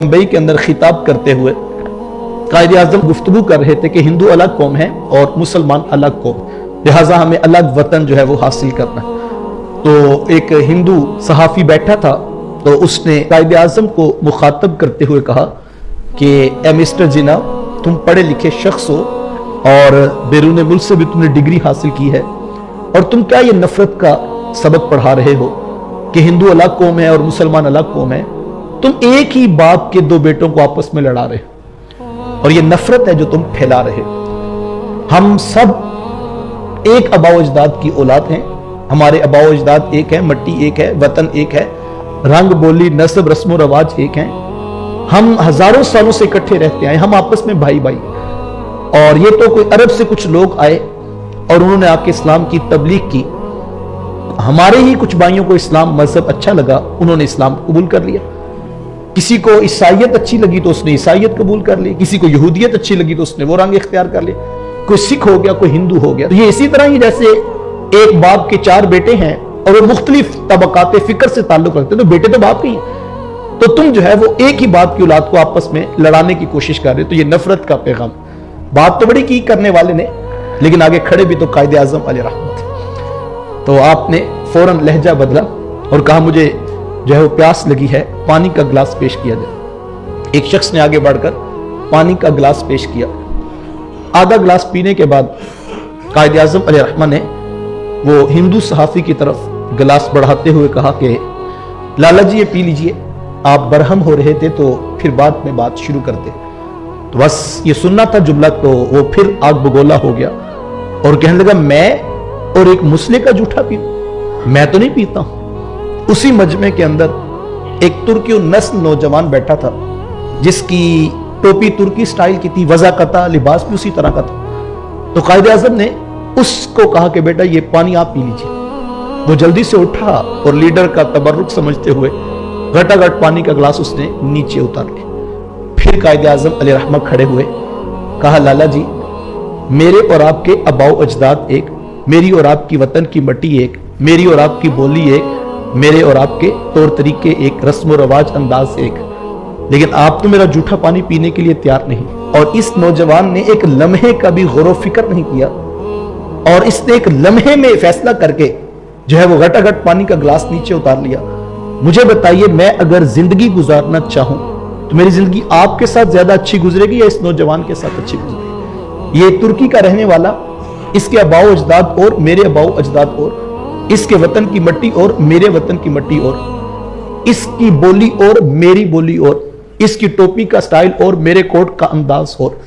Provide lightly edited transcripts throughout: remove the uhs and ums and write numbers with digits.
मुंबई के अंदर खिताब करते हुए कायद आज़म गुफ्तगू कर रहे थे कि हिंदू अलग कौम है और मुसलमान अलग कौम, लिहाजा हमें अलग वतन जो है वो हासिल करना है। तो एक हिंदू सहाफ़ी बैठा था, तो उसने कायद आज़म को मुखातब करते हुए कहा कि ए मिस्टर जिना, तुम पढ़े लिखे शख्स हो और बैरून मुल्क से भी तुमने डिग्री हासिल की है, और तुम क्या ये नफरत का सबक पढ़ा रहे हो कि हिंदू अलग कौम है और मुसलमान अलग कौम है। तुम एक ही बाप के दो बेटों को आपस में लड़ा रहे हो, और ये नफरत है जो तुम फैला रहे हो। हम सब एक अबाव अजदाद की औलाद हैं, हमारे अबाव अजदाद एक है, मट्टी एक है, वतन एक है, रंग बोली नस्ब रस्म रवाज एक हैं। हम हजारों सालों से इकट्ठे रहते आए, हम आपस में भाई भाई। और ये तो कोई अरब से कुछ लोग आए और उन्होंने आके इस्लाम की तबलीग की, हमारे ही कुछ भाइयों को इस्लाम मजहब अच्छा लगा, उन्होंने इस्लाम कबूल कर लिया। किसी को ईसाइयत अच्छी लगी तो उसने ईसाइयत कबूल कर ली, किसी को यहूदियत अच्छी लगी तो उसने वो रंग इख्तियार कर लिया, कोई सिख हो गया, कोई हिंदू हो गया। तो ये इसी तरह ही जैसे एक बाप के चार बेटे हैं और वो मुख्तलिफ तबकात फिक्र से ताल्लुक रखते हैं, तो बेटे तो बाप के ही हैं, तो तुम जो है वो एक ही बाप की औलाद को आपस में लड़ाने की कोशिश कर रहे हो। तो ये नफरत का पैगाम, बात तो बड़ी की करने वाले ने, लेकिन आगे खड़े भी तो कायद आज़म अलैहिर्रहमत। तो आपने फौरन लहजा बदला और कहा मुझे जो है वो प्यास लगी है, पानी का गिलास पेश किया जाए। एक शख्स ने आगे बढ़कर पानी का गिलास पेश किया। आधा गिलास पीने के बाद कायद आज़म अलैहिर्रहमत ने वो हिंदू सहाफ़ी की तरफ गिलास बढ़ाते हुए कहा कि लाला जी ये पी लीजिए, आप बरहम हो रहे थे तो फिर बाद में बात शुरू करते। तो बस ये सुनना था जुमला, तो वो फिर आग बगोला हो गया और कहने लगा मैं और एक मुस्लिम का जूठा पीऊं, मैं तो नहीं पीता हूं। उसी मजमे के अंदर एक तुर्की नस्ल नौजवान बैठा था जिसकी टोपी तुर्की स्टाइल की थी, वज़ाकता लिबास भी उसी तरह का था। तो कायद आज़म ने उसको कहा कि बेटा ये पानी आप पी लीजिए। वो जल्दी से उठा और लीडर का तबर्रुक समझते हुए घटाघट पानी का गिलास उसने नीचे उतार लिया। फिर कायद आज़म अलैहिर्रहमत खड़े हुए, कहा लाला जी मेरे और आपके अबाव अजदाद एक, मेरी और आपकी वतन की मट्टी एक, मेरी और आपकी बोली एक, मेरे और आपके तौर तरीके एक, रस्म रवाज अंदाज एक, लेकिन आप तो मेरा जूठा पानी पीने के लिए तैयार नहीं। और इस नौजवान ने एक लम्हे का भी गौर फिक्र नहीं किया और इसने एक लम्हे में फैसला करके जो है वो घटाघट पानी का गिलास नीचे उतार लिया। मुझे बताइए, मैं अगर जिंदगी गुजारना चाहूं तो मेरी जिंदगी आपके साथ ज्यादा अच्छी गुजरेगी या इस नौजवान के साथ अच्छी गुजरेगी? ये तुर्की का रहने वाला, इसके अबाव अजदाद और मेरे अबाव अजदाद और, इसके वतन की मट्टी और मेरे वतन की मट्टी और, इसकी बोली और मेरी बोली और, इसकी टोपी का स्टाइल और मेरे कोट का अंदाज और।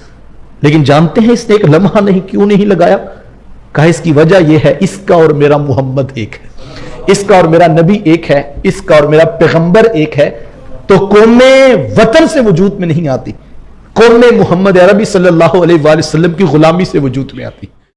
लेकिन जानते हैं इसने एक लम्हा नहीं क्यों नहीं लगाया? कहा इसकी वजह यह है इसका और मेरा मोहम्मद एक है, इसका और मेरा नबी एक है, इसका और मेरा पैगंबर एक है। तो कौमे वतन से वजूद में नहीं आती, कौमे मोहम्मद अरबी सल्लल्लाहु अलैहि वसल्लम की गुलामी से वजूद में आती।